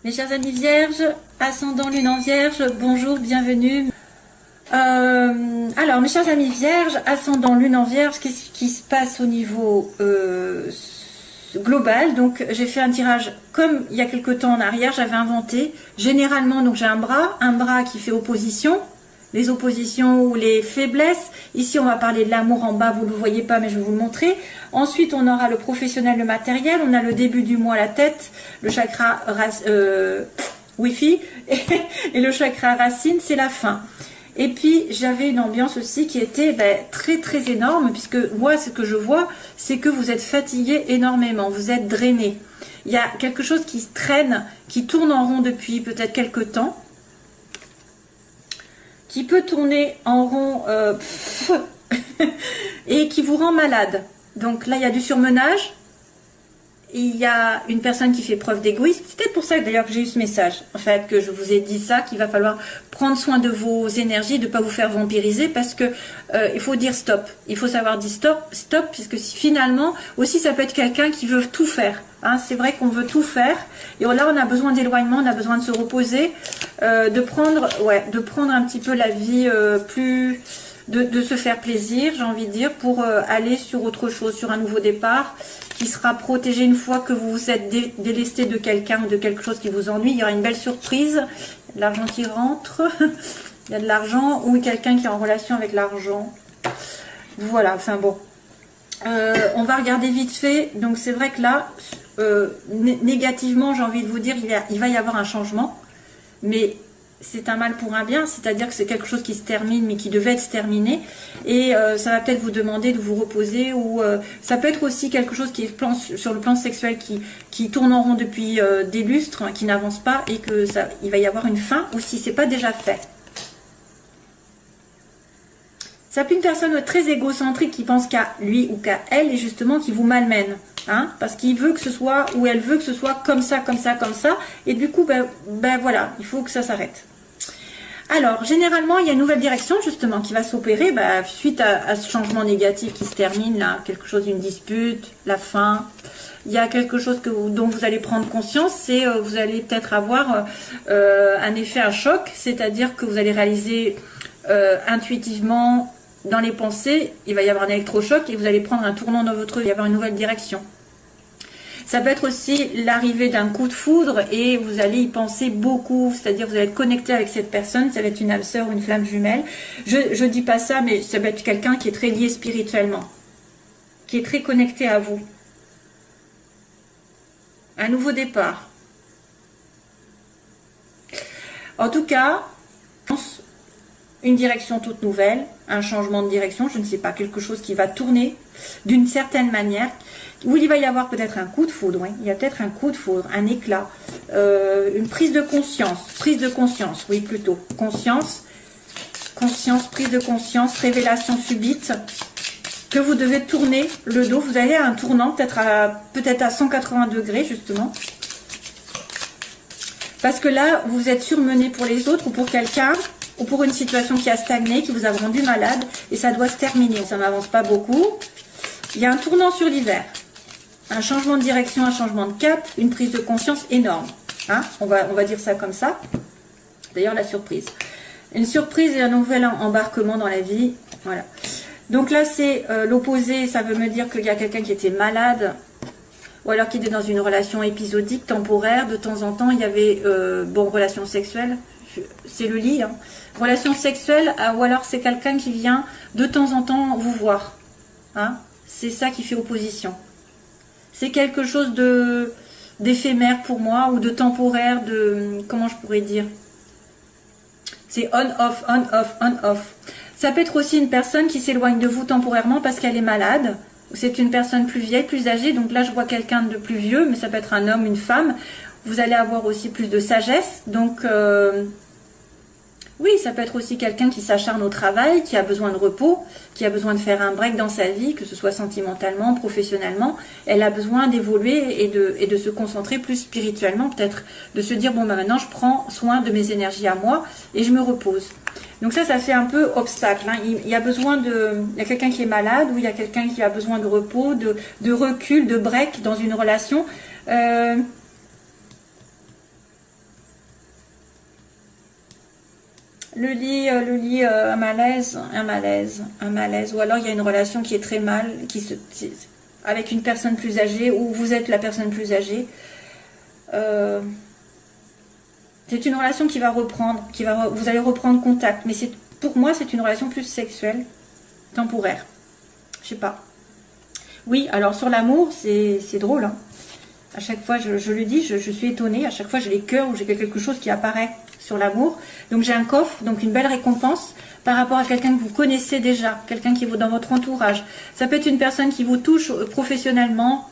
Mes chers amis vierges, ascendant lune en vierge, bonjour, bienvenue. Alors mes chers amis vierges, ascendant lune en vierge, qu'est-ce qui se passe au niveau global? Donc j'ai fait un tirage comme il y a quelque temps en arrière, j'avais inventé. Généralement, donc j'ai un bras qui fait opposition, les oppositions ou les faiblesses. Ici on va parler de l'amour en bas, vous ne le voyez pas mais je vais vous le montrer. Ensuite on aura le professionnel, le matériel, on a le début du mois, la tête, le chakra Wi-Fi et le chakra racine, c'est la fin. Et puis j'avais une ambiance aussi qui était très très énorme, puisque moi ce que je vois c'est que vous êtes fatigué énormément, vous êtes drainé. Il y a quelque chose qui traîne, qui tourne en rond depuis peut-être quelques temps, qui peut tourner en rond et qui vous rend malade. Donc là il y a du surmenage. Il y a une personne qui fait preuve d'égoïsme. C'est peut-être pour ça d'ailleurs que j'ai eu ce message, en fait, que je vous ai dit ça, qu'il va falloir prendre soin de vos énergies, de ne pas vous faire vampiriser, parce que il faut dire stop. Il faut savoir dire stop, puisque si, finalement, aussi ça peut être quelqu'un qui veut tout faire. Hein, c'est vrai qu'on veut tout faire, et là on a besoin d'éloignement, on a besoin de se reposer, de prendre un petit peu la vie plus... De se faire plaisir, j'ai envie de dire, pour aller sur autre chose, sur un nouveau départ, qui sera protégé une fois que vous vous êtes délesté de quelqu'un ou de quelque chose qui vous ennuie. Il y aura une belle surprise, de l'argent qui rentre, il y a de l'argent, ou quelqu'un qui est en relation avec l'argent. Voilà, enfin bon. On va regarder vite fait. Donc c'est vrai que là, négativement, j'ai envie de vous dire, il va y avoir un changement, mais... c'est un mal pour un bien, c'est-à-dire que c'est quelque chose qui se termine, mais qui devait se terminer, et ça va peut-être vous demander de vous reposer, ou ça peut être aussi quelque chose qui est sur le plan sexuel, qui tourne en rond depuis des lustres, hein, qui n'avance pas, et que il va y avoir une fin, ou si c'est pas déjà fait. Ça peut être une personne très égocentrique qui pense qu'à lui ou qu'à elle, et justement qui vous malmène. Hein, parce qu'il veut que ce soit, ou elle veut que ce soit comme ça, comme ça, comme ça, et du coup, voilà, il faut que ça s'arrête. Alors, généralement, il y a une nouvelle direction, justement, qui va s'opérer, suite à ce changement négatif qui se termine, là, quelque chose, une dispute, la fin. Il y a quelque chose dont vous allez prendre conscience, c'est vous allez peut-être avoir un effet à choc, c'est-à-dire que vous allez réaliser intuitivement, dans les pensées, il va y avoir un électrochoc et vous allez prendre un tournant dans votre vie, il va y avoir une nouvelle direction. Ça peut être aussi l'arrivée d'un coup de foudre et vous allez y penser beaucoup, c'est-à-dire vous allez être connecté avec cette personne, ça va être une âme sœur ou une flamme jumelle. Je dis pas ça, mais ça va être quelqu'un qui est très lié spirituellement, qui est très connecté à vous. Un nouveau départ. En tout cas, une direction toute nouvelle, un changement de direction, je ne sais pas, quelque chose qui va tourner d'une certaine manière, où il va y avoir peut-être un coup de foudre, oui, il y a peut-être un coup de foudre, un éclat, une prise de conscience, oui plutôt, conscience, prise de conscience, révélation subite, que vous devez tourner le dos, vous allez à un tournant, peut-être à 180 degrés justement, parce que là, vous êtes surmené pour les autres ou pour quelqu'un, ou pour une situation qui a stagné, qui vous a rendu malade, et ça doit se terminer. Ça n'avance pas beaucoup. Il y a un tournant sur l'hiver, un changement de direction, un changement de cap, une prise de conscience énorme. Hein, on va dire ça comme ça. D'ailleurs, la surprise. Une surprise et un nouvel embarquement dans la vie. Voilà. Donc là, c'est l'opposé. Ça veut me dire qu'il y a quelqu'un qui était malade, ou alors qui était dans une relation épisodique, temporaire. De temps en temps, il y avait, relation sexuelle. C'est le lit, hein. Relation sexuelle, ou alors c'est quelqu'un qui vient de temps en temps vous voir, hein. C'est ça qui fait opposition. C'est quelque chose d'éphémère pour moi, ou de temporaire, comment je pourrais dire, c'est on-off, on-off, on-off. Ça peut être aussi une personne qui s'éloigne de vous temporairement parce qu'elle est malade, ou c'est une personne plus vieille, plus âgée, donc là je vois quelqu'un de plus vieux, mais ça peut être un homme, une femme. Vous allez avoir aussi plus de sagesse, donc oui, ça peut être aussi quelqu'un qui s'acharne au travail, qui a besoin de repos, qui a besoin de faire un break dans sa vie, que ce soit sentimentalement, professionnellement. Elle a besoin d'évoluer et de se concentrer plus spirituellement, peut-être de se dire, bon, maintenant je prends soin de mes énergies à moi et je me repose. Donc ça fait un peu obstacle. Hein. Il y a quelqu'un qui est malade, ou il y a quelqu'un qui a besoin de repos, de recul, de break dans une relation. un malaise, ou alors il y a une relation qui est très mal, avec une personne plus âgée, ou vous êtes la personne plus âgée. C'est une relation qui va reprendre, vous allez reprendre contact, mais pour moi c'est une relation plus sexuelle, temporaire. Je sais pas. Oui, alors sur l'amour, c'est drôle, hein. À chaque fois, je le dis, je suis étonnée. À chaque fois, j'ai les cœurs ou j'ai quelque chose qui apparaît sur l'amour. Donc, j'ai un coffre, donc une belle récompense par rapport à quelqu'un que vous connaissez déjà, quelqu'un qui est dans votre entourage. Ça peut être une personne qui vous touche professionnellement,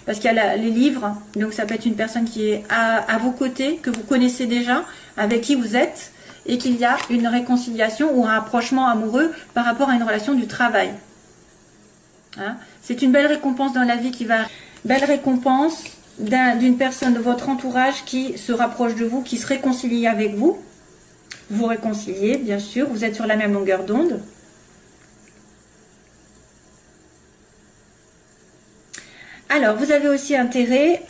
parce qu'il y a les livres. Donc, ça peut être une personne qui est à vos côtés, que vous connaissez déjà, avec qui vous êtes, et qu'il y a une réconciliation ou un rapprochement amoureux par rapport à une relation du travail. Hein? C'est une belle récompense dans la vie qui va... Belle récompense d'une personne de votre entourage qui se rapproche de vous, qui se réconcilie avec vous. Vous réconciliez, bien sûr, vous êtes sur la même longueur d'onde. Alors, vous avez aussi intérêt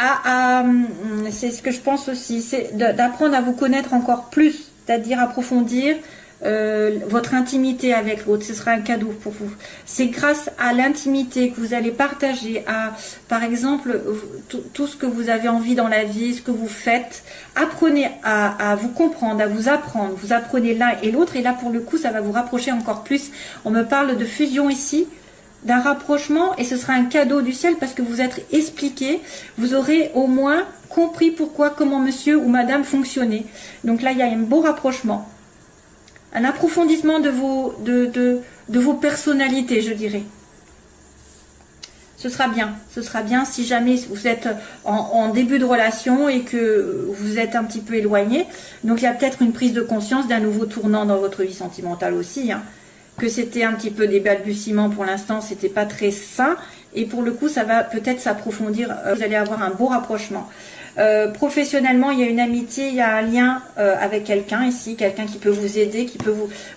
c'est ce que je pense aussi, c'est d'apprendre à vous connaître encore plus, c'est-à-dire approfondir votre intimité avec l'autre. Ce sera un cadeau pour vous. C'est grâce à l'intimité que vous allez partager, par exemple, tout ce que vous avez envie dans la vie, ce que vous faites. Apprenez à vous comprendre, à vous apprendre. Vous apprenez l'un et l'autre, et là, pour le coup, ça va vous rapprocher encore plus. On me parle de fusion ici, d'un rapprochement, et ce sera un cadeau du ciel parce que vous êtes expliqué. Vous aurez au moins compris comment monsieur ou madame fonctionnait. Donc là, il y a un beau rapprochement. Un approfondissement de vos personnalités, je dirais. Ce sera bien si jamais vous êtes en début de relation et que vous êtes un petit peu éloigné. Donc il y a peut-être une prise de conscience d'un nouveau tournant dans votre vie sentimentale aussi, hein. Que c'était un petit peu des balbutiements pour l'instant, c'était pas très sain. Et pour le coup, ça va peut-être s'approfondir. Vous allez avoir un beau rapprochement. Professionnellement, il y a une amitié, il y a un lien avec quelqu'un ici, quelqu'un qui peut vous aider, qui peut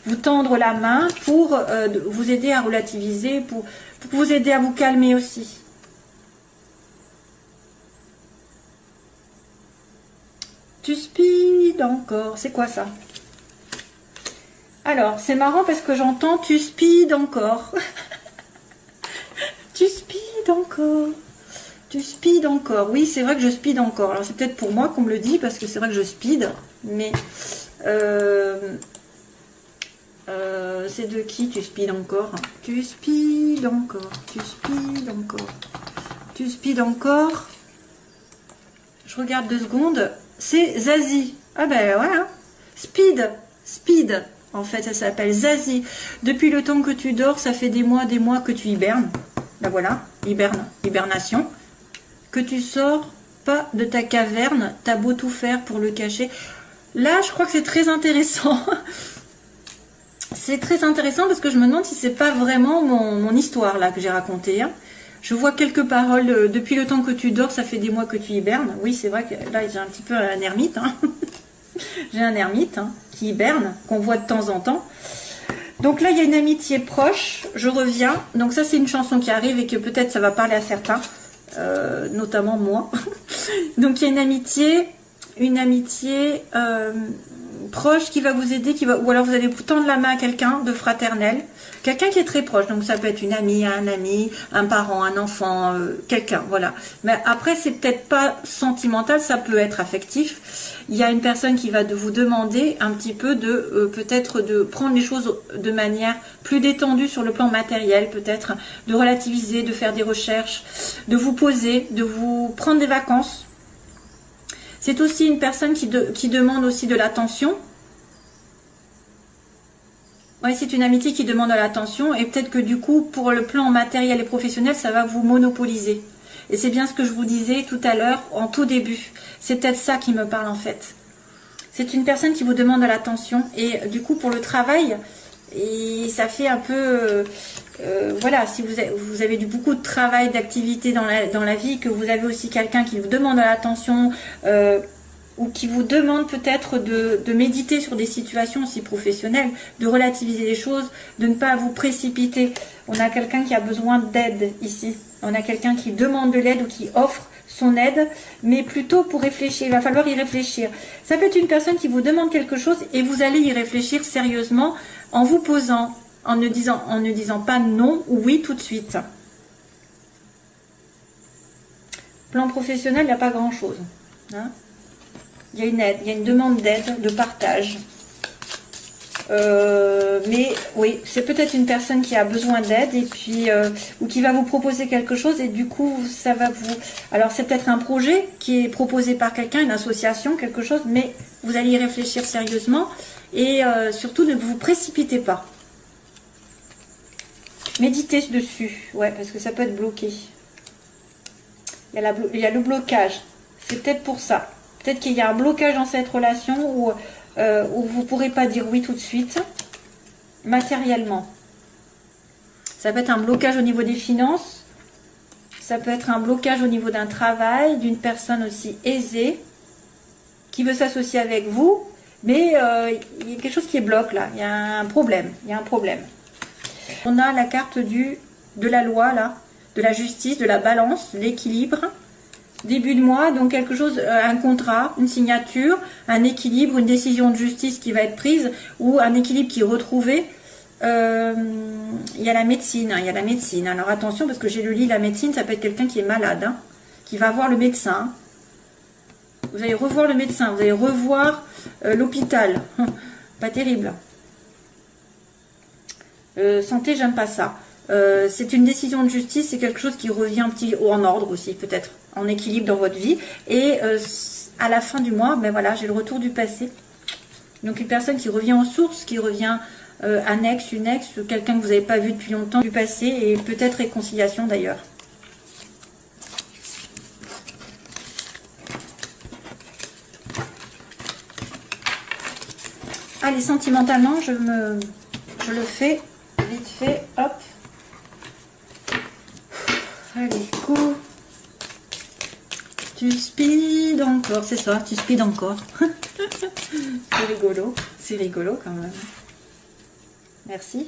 vous tendre la main pour vous aider à relativiser, pour vous aider à vous calmer aussi. Tu speed encore, c'est quoi ça? Alors, c'est marrant parce que j'entends tu speed encore. Tu speed encore. Tu speed encore. Oui, c'est vrai que je speed encore. Alors, c'est peut-être pour moi qu'on me le dit, parce que c'est vrai que je speed. Mais, c'est de qui tu speed encore? Tu speed encore. Tu speed encore. Tu speed encore. Je regarde 2 secondes. C'est Zazie. Ah ben voilà. Speed. En fait, ça s'appelle Zazie. Depuis le temps que tu dors, ça fait des mois que tu hibernes. Ben voilà, hibernation. Que tu sors pas de ta caverne, t'as beau tout faire pour le cacher. Là, je crois que c'est très intéressant. C'est très intéressant parce que je me demande si c'est pas vraiment mon histoire là que j'ai racontée. Hein. Je vois quelques paroles. Depuis le temps que tu dors, ça fait des mois que tu hibernes. Oui, c'est vrai que là, j'ai un petit peu un ermite. Hein. J'ai un ermite qui hiberne, qu'on voit de temps en temps. Donc là, il y a une amitié proche. Je reviens. Donc ça, c'est une chanson qui arrive et que peut-être ça va parler à certains, notamment moi. Donc il y a une amitié proche qui va vous aider, ou alors vous allez vous tendre la main à quelqu'un de fraternel, quelqu'un qui est très proche. Donc ça peut être une amie, un ami, un parent, un enfant, quelqu'un, voilà. Mais après, c'est peut-être pas sentimental, ça peut être affectif. Il y a une personne qui va vous demander un petit peu peut-être de prendre les choses de manière plus détendue sur le plan matériel, peut-être de relativiser, de faire des recherches, de vous poser, de vous prendre des vacances. C'est aussi une personne qui demande aussi de l'attention. Oui, c'est une amitié qui demande de l'attention et peut-être que du coup, pour le plan matériel et professionnel, ça va vous monopoliser. Et c'est bien ce que je vous disais tout à l'heure, en tout début. C'est peut-être ça qui me parle en fait. C'est une personne qui vous demande de l'attention et du coup, pour le travail, et ça fait un peu... voilà, si vous avez beaucoup de travail, d'activité dans la vie, que vous avez aussi quelqu'un qui vous demande de l'attention ou qui vous demande peut-être de méditer sur des situations aussi professionnelles, de relativiser les choses, de ne pas vous précipiter. On a quelqu'un qui a besoin d'aide ici. On a quelqu'un qui demande de l'aide ou qui offre son aide, mais plutôt pour réfléchir. Il va falloir y réfléchir. Ça peut être une personne qui vous demande quelque chose et vous allez y réfléchir sérieusement en vous posant, en ne disant pas non ou oui tout de suite. Plan professionnel, il n'y a pas grand-chose. Hein. Il y a une aide, il y a une demande d'aide, de partage. Mais oui, c'est peut-être une personne qui a besoin d'aide et puis ou qui va vous proposer quelque chose et du coup ça va vous... Alors c'est peut-être un projet qui est proposé par quelqu'un, une association, quelque chose, mais vous allez y réfléchir sérieusement et surtout ne vous précipitez pas. Méditez dessus, ouais, parce que ça peut être bloqué. Il y a le blocage, c'est peut-être pour ça. Peut-être qu'il y a un blocage dans cette relation où vous ne pourrez pas dire oui tout de suite, matériellement. Ça peut être un blocage au niveau des finances, ça peut être un blocage au niveau d'un travail, d'une personne aussi aisée, qui veut s'associer avec vous, mais il y a quelque chose qui bloque là, il y a un problème, On a la carte de la loi là, de la justice, de la balance, l'équilibre. Début de mois, donc quelque chose, un contrat, une signature, un équilibre, une décision de justice qui va être prise ou un équilibre qui est retrouvé. Il y a la médecine, il y a la médecine. Alors attention parce que j'ai lu la médecine, ça peut être quelqu'un qui est malade, hein, qui va voir le médecin. Vous allez revoir le médecin, vous allez revoir l'hôpital. Pas terrible. Santé, j'aime pas ça. C'est une décision de justice, c'est quelque chose qui revient un petit en ordre aussi, peut-être, en équilibre dans votre vie. Et à la fin du mois, ben voilà, j'ai le retour du passé. Donc une personne qui revient aux sources, qui revient un ex, une ex, quelqu'un que vous n'avez pas vu depuis longtemps du passé, et peut-être réconciliation d'ailleurs. Allez, sentimentalement, je le fais vite fait, hop. Allez, coup. Tu speed encore, c'est ça, tu speed encore. C'est rigolo quand même. Merci.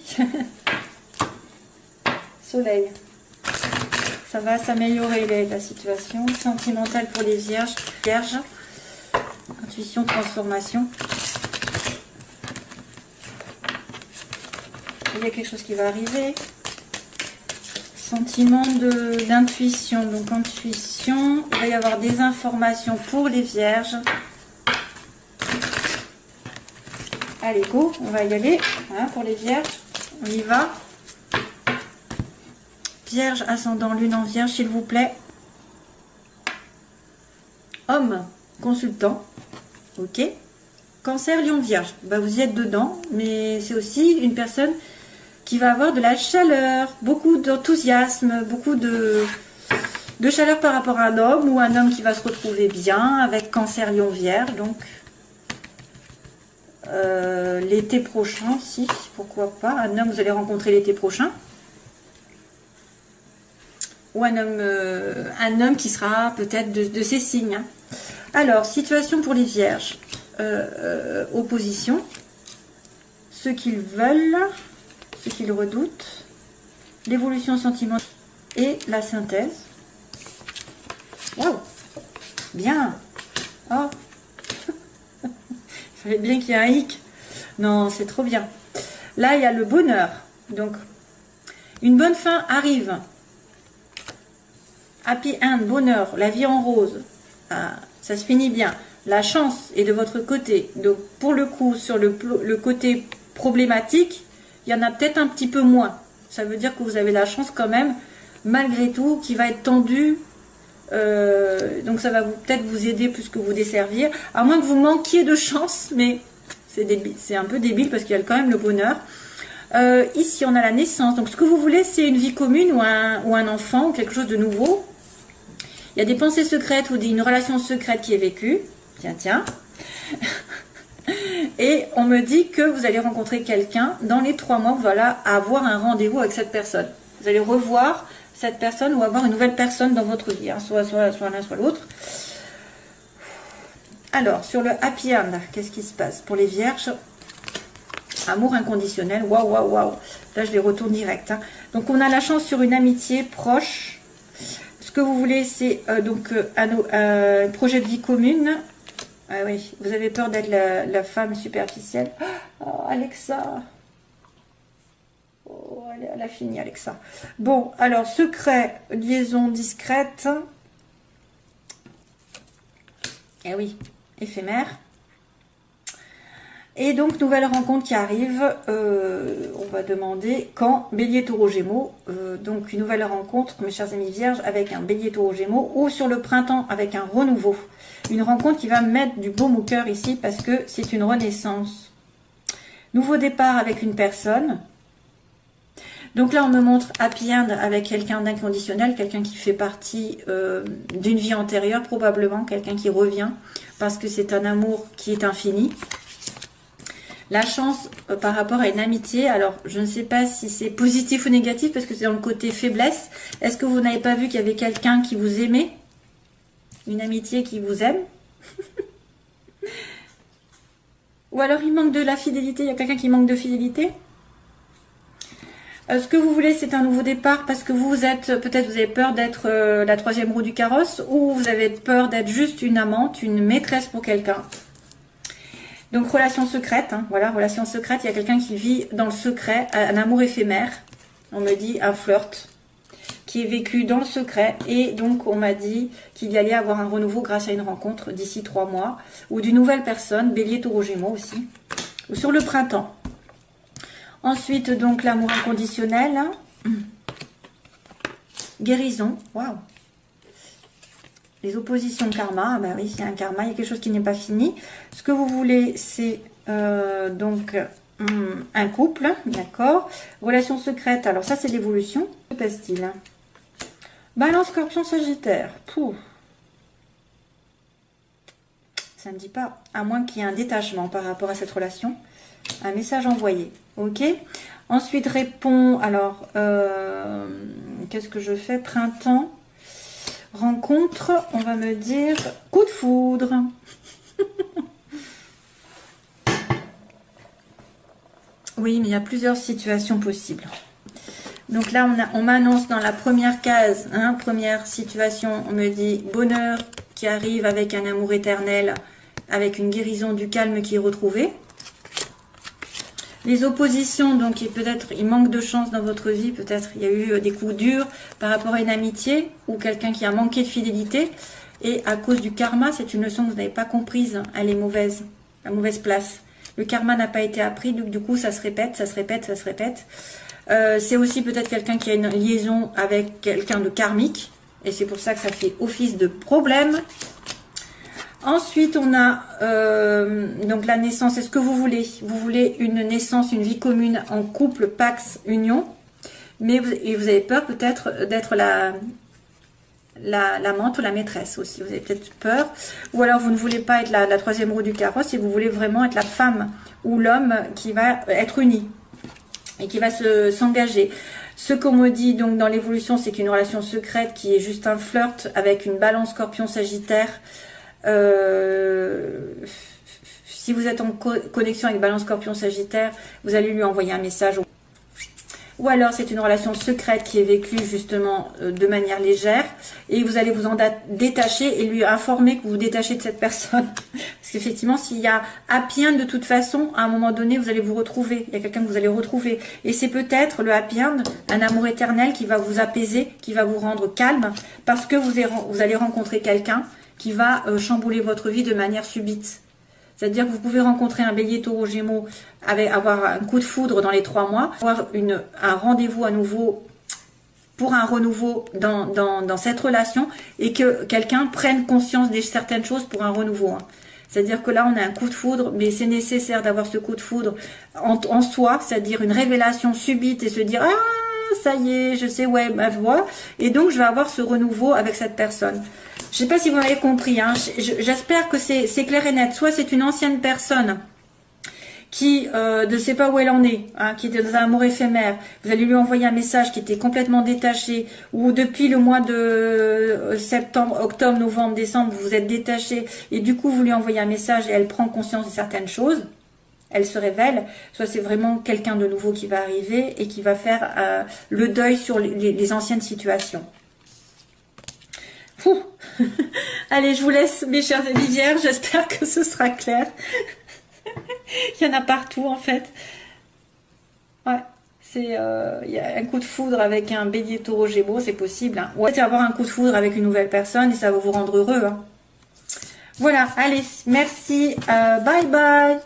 Soleil. Ça va s'améliorer la situation. Sentimentale pour les vierges. Vierges. Intuition, transformation. Il y a quelque chose qui va arriver. Sentiment d'intuition. Donc intuition, il va y avoir des informations pour les vierges. Allez, go, on va y aller. Voilà, pour les vierges, on y va. Vierge, ascendant, lune en vierge, s'il vous plaît. Homme, consultant. Ok. Cancer, lion, vierge. Bah, vous y êtes dedans, mais c'est aussi une personne qui va avoir de la chaleur, beaucoup d'enthousiasme, beaucoup de chaleur par rapport à un homme ou un homme qui va se retrouver bien avec Cancer, Lion, Vierge. Donc l'été prochain, si, pourquoi pas, un homme que vous allez rencontrer l'été prochain. Ou un homme qui sera peut-être de ces signes. Hein. Alors, situation pour les vierges. Opposition. Ce qu'ils veulent, ce qu'ils redoutent. L'évolution sentimentale et la synthèse. Waouh, bien. Oh, il fallait bien qu'il y ait un hic. Non, c'est trop bien. Là, il y a le bonheur. Donc, une bonne fin arrive. Happy end, bonheur, la vie en rose. Ah, ça se finit bien. La chance est de votre côté. Donc, pour le coup, sur le côté problématique, il y en a peut-être un petit peu moins. Ça veut dire que vous avez la chance quand même, malgré tout, qui va être tendue. Donc, ça va peut-être vous aider plus que vous desservir. À moins que vous manquiez de chance, mais c'est un peu débile parce qu'il y a quand même le bonheur. Ici, on a la naissance. Donc, ce que vous voulez, c'est une vie commune ou un enfant ou quelque chose de nouveau. Il y a des pensées secrètes ou une relation secrète qui est vécue. Tiens, tiens. Et on me dit que vous allez rencontrer quelqu'un dans les 3 mois. Voilà, avoir un rendez-vous avec cette personne. Vous allez revoir cette personne ou avoir une nouvelle personne dans votre vie. Hein, soit l'un, soit l'autre. Alors, sur le happy end, qu'est-ce qui se passe pour les vierges? Amour inconditionnel. Waouh, waouh, waouh. Là, je les retourne direct. Hein. Donc, on a la chance sur une amitié proche. que vous voulez, c'est un projet de vie commune. Ah oui, vous avez peur d'être la femme superficielle. Oh, Alexa. Oh, elle a fini, Alexa. Bon, alors, secret, liaison discrète. Eh oui, éphémère. Et donc, nouvelle rencontre qui arrive. On va demander quand Bélier, Taureau, Gémeaux. Donc, une nouvelle rencontre, mes chers amis vierges, avec un Bélier, Taureau, Gémeaux. Ou sur le printemps, avec un renouveau. Une rencontre qui va mettre du baume au cœur ici, parce que c'est une renaissance. Nouveau départ avec une personne. Donc là, on me montre happy end avec quelqu'un d'inconditionnel, quelqu'un qui fait partie d'une vie antérieure, probablement, quelqu'un qui revient, parce que c'est un amour qui est infini. La chance par rapport à une amitié, alors je ne sais pas si c'est positif ou négatif, parce que c'est dans le côté faiblesse. Est-ce que vous n'avez pas vu qu'il y avait quelqu'un qui vous aimait? Une amitié qui vous aime? Ou alors il manque de la fidélité, il y a quelqu'un qui manque de fidélité? Ce que vous voulez, c'est un nouveau départ parce que vous êtes, peut-être vous avez peur d'être la troisième roue du carrosse, ou vous avez peur d'être juste une amante, une maîtresse pour quelqu'un. Donc relation secrète, hein, voilà, relation secrète, il y a quelqu'un qui vit dans le secret, un amour éphémère, on me dit un flirt, qui est vécu dans le secret, et donc on m'a dit qu'il y allait avoir un renouveau grâce à une rencontre d'ici 3 mois, ou d'une nouvelle personne, Bélier, Taureau, Gémeaux aussi, ou sur le printemps. Ensuite, donc, l'amour inconditionnel. Guérison. Waouh. Les oppositions karma. Ah ben oui, il y a un karma, il y a quelque chose qui n'est pas fini. Ce que vous voulez, c'est donc un couple. D'accord. Relation secrète. Alors, ça, c'est l'évolution. Que passe-t-il? Balance, Scorpion, Sagittaire. Pouh. Ça ne me dit pas. À moins qu'il y ait un détachement par rapport à cette relation. Un message envoyé. Ok. Ensuite, répond. Alors, qu'est-ce que je fais? Printemps. Rencontre. On va me dire coup de foudre. Oui, mais il y a plusieurs situations possibles. Donc là, on m'annonce dans la première case, hein, première situation, on me dit bonheur qui arrive avec un amour éternel, avec une guérison du calme qui est retrouvée. Les oppositions, donc peut-être il manque de chance dans votre vie, peut-être il y a eu des coups durs par rapport à une amitié ou quelqu'un qui a manqué de fidélité. Et à cause du karma, c'est une leçon que vous n'avez pas comprise, elle est mauvaise, à mauvaise place. Le karma n'a pas été appris, donc du coup ça se répète, ça se répète, ça se répète. C'est aussi peut-être quelqu'un qui a une liaison avec quelqu'un de karmique, et c'est pour ça que ça fait office de problème. Ensuite, on a donc la naissance. Est-ce que vous voulez? Vous voulez une naissance, une vie commune en couple, pax, union, mais vous avez peur peut-être d'être l'amante ou la maîtresse aussi. Vous avez peut-être peur. Ou alors vous ne voulez pas être la troisième roue du carrosse et vous voulez vraiment être la femme ou l'homme qui va être uni et qui va s'engager. Ce qu'on me dit donc dans l'évolution, c'est qu'une relation secrète qui est juste un flirt avec une balance scorpion sagittaire. Si vous êtes en connexion avec Balance Scorpion Sagittaire, vous allez lui envoyer un message. Ou alors c'est une relation secrète qui est vécue justement de manière légère et vous allez vous en détacher et lui informer que vous vous détachez de cette personne. Parce qu'effectivement, s'il y a happy end, de toute façon, à un moment donné, vous allez vous retrouver. Il y a quelqu'un que vous allez retrouver. Et c'est peut-être le happy end, un amour éternel qui va vous apaiser, qui va vous rendre calme parce que vous allez rencontrer quelqu'un qui va chambouler votre vie de manière subite. C'est-à-dire que vous pouvez rencontrer un Bélier, Taureau, Gémeaux, avoir un coup de foudre dans les 3 mois, avoir un rendez-vous à nouveau pour un renouveau dans cette relation et que quelqu'un prenne conscience de certaines choses pour un renouveau. Hein. C'est-à-dire que là, on a un coup de foudre, mais c'est nécessaire d'avoir ce coup de foudre en soi, c'est-à-dire une révélation subite et se dire « Ah, ça y est, je sais, ouais, ma voix. » Et donc, je vais avoir ce renouveau avec cette personne. Je ne sais pas si vous m'avez compris, hein. J'espère que c'est clair et net. Soit c'est une ancienne personne qui ne sait pas où elle en est, hein, qui est dans un amour éphémère. Vous allez lui envoyer un message qui était complètement détaché, ou depuis le mois de septembre, octobre, novembre, décembre, vous vous êtes détaché, et du coup vous lui envoyez un message et elle prend conscience de certaines choses. Elle se révèle, soit c'est vraiment quelqu'un de nouveau qui va arriver et qui va faire le deuil sur les anciennes situations. Pouh. Allez, je vous laisse, mes chers amis vierges. J'espère que ce sera clair. Il y en a partout, en fait. Ouais. C'est, il y a un coup de foudre avec un bélier taureau gémeaux, c'est possible. Hein. Ouais, c'est avoir un coup de foudre avec une nouvelle personne et ça va vous rendre heureux. Hein. Voilà, allez, merci. Bye bye.